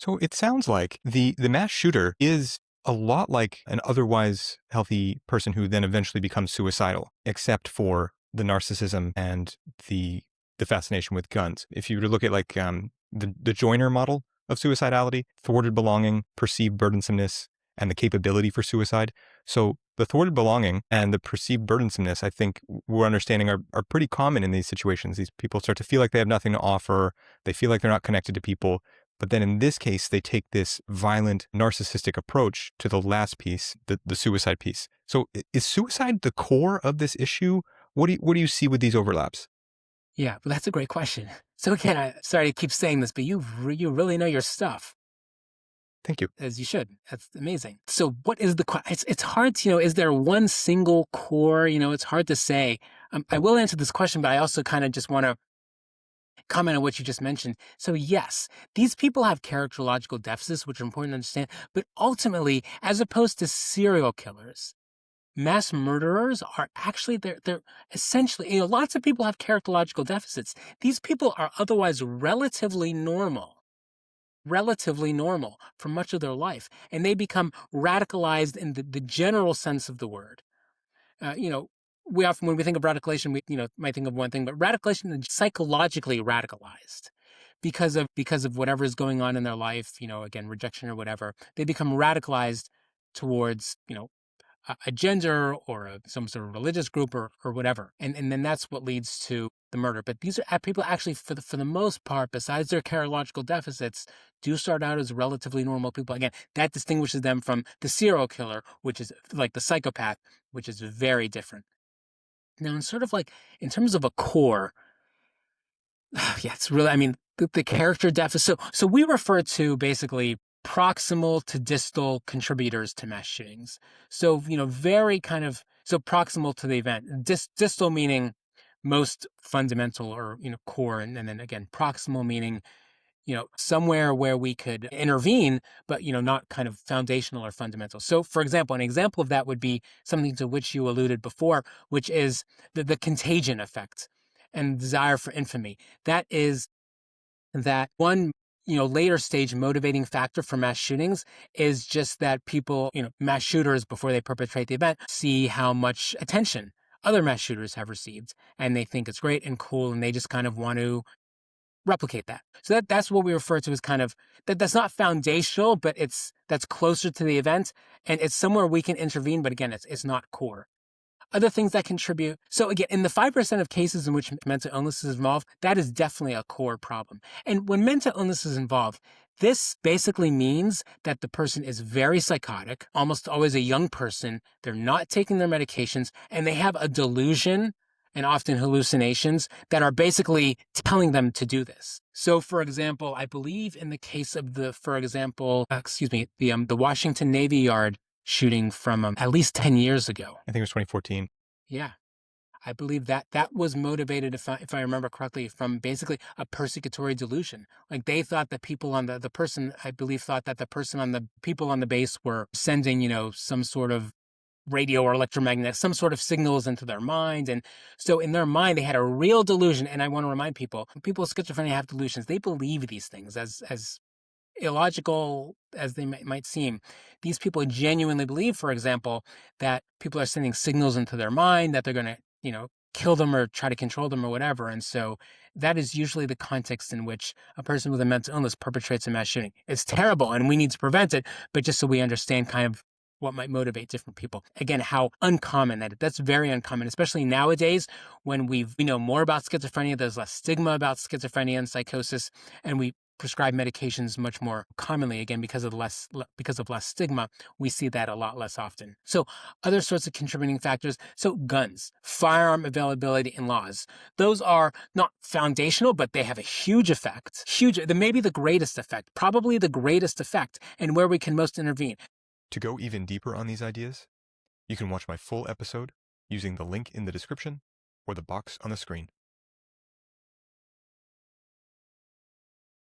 So it sounds like the mass shooter is a lot like an otherwise healthy person who then eventually becomes suicidal, except for the narcissism and the fascination with guns. If you were to look at like the Joyner model of suicidality, thwarted belonging, perceived burdensomeness, and the capability for suicide. So the thwarted belonging and the perceived burdensomeness, I think we're understanding are pretty common in these situations. These people start to feel like they have nothing to offer. They feel like they're not connected to people. But then in this case, they take this violent narcissistic approach to the last piece, the suicide piece. So is suicide the core of this issue? What do you see with these overlaps? Yeah, but that's a great question. So again, sorry to keep saying this, but you really know your stuff, Thank you. as you should. That's amazing. So what is it's hard to, is there one single core? It's hard to say. I will answer this question, but I also kind of just want to comment on what you just mentioned. So yes, these people have characterological deficits, which are important to understand, but ultimately, as opposed to serial killers, mass murderers are actually, they're essentially, lots of people have characterological deficits. These people are otherwise relatively normal for much of their life, and they become radicalized in the general sense of the word. We often, when we think of radicalization, we might think of one thing, but radicalization is psychologically radicalized because of whatever is going on in their life. Again, rejection or whatever, they become radicalized towards a gender or some sort of religious group or whatever. And then that's what leads to the murder. But these are people actually, for the most part, besides their characterological deficits, do start out as relatively normal people. Again, that distinguishes them from the serial killer, which is like the psychopath, which is very different. Now, in terms of a core, yeah, it's really, the character deficit. So we refer to basically proximal to distal contributors to mass shootings. So, very kind of, so proximal to the event, distal meaning most fundamental or, core. And then again, proximal meaning, somewhere where we could intervene, but, not kind of foundational or fundamental. So for example, an example of that would be something to which you alluded before, which is the contagion effect and desire for infamy. That is that one, later stage motivating factor for mass shootings is just that people, mass shooters, before they perpetrate the event, see how much attention other mass shooters have received, and they think it's great and cool, and they just kind of want to replicate that. So that's what we refer to as kind of that's not foundational, but that's closer to the event, and it's somewhere we can intervene, but again, it's not core. Other things that contribute. So again, in the 5% of cases in which mental illness is involved, that is definitely a core problem. And when mental illness is involved, this basically means that the person is very psychotic, almost always a young person. They're not taking their medications, and they have a delusion and often hallucinations that are basically telling them to do this. So, for example, I believe in the case of the Washington Navy Yard shooting from at least 10 years ago. I think it was 2014. Yeah. I believe that was motivated, if I remember correctly, from basically a persecutory delusion. Like they thought that people on the person, I believe, thought that the people on the base were sending, some sort of radio or electromagnetic, some sort of signals into their mind. And so in their mind, they had a real delusion. And I want to remind people, when people with schizophrenia have delusions, they believe these things as illogical as they might seem. These people genuinely believe, for example, that people are sending signals into their mind, that they're going to, kill them or try to control them or whatever. And so that is usually the context in which a person with a mental illness perpetrates a mass shooting. It's terrible and we need to prevent it, but just so we understand kind of what might motivate different people. Again, how uncommon that's very uncommon, especially nowadays when we know more about schizophrenia. There's less stigma about schizophrenia and psychosis, and we prescribe medications much more commonly, again, because of less stigma. We see that a lot less often. So other sorts of contributing factors. So guns, firearm availability and laws. Those are not foundational, but they have a huge effect. Maybe the greatest effect, probably the greatest effect, and where we can most intervene. To go even deeper on these ideas, you can watch my full episode using the link in the description or the box on the screen.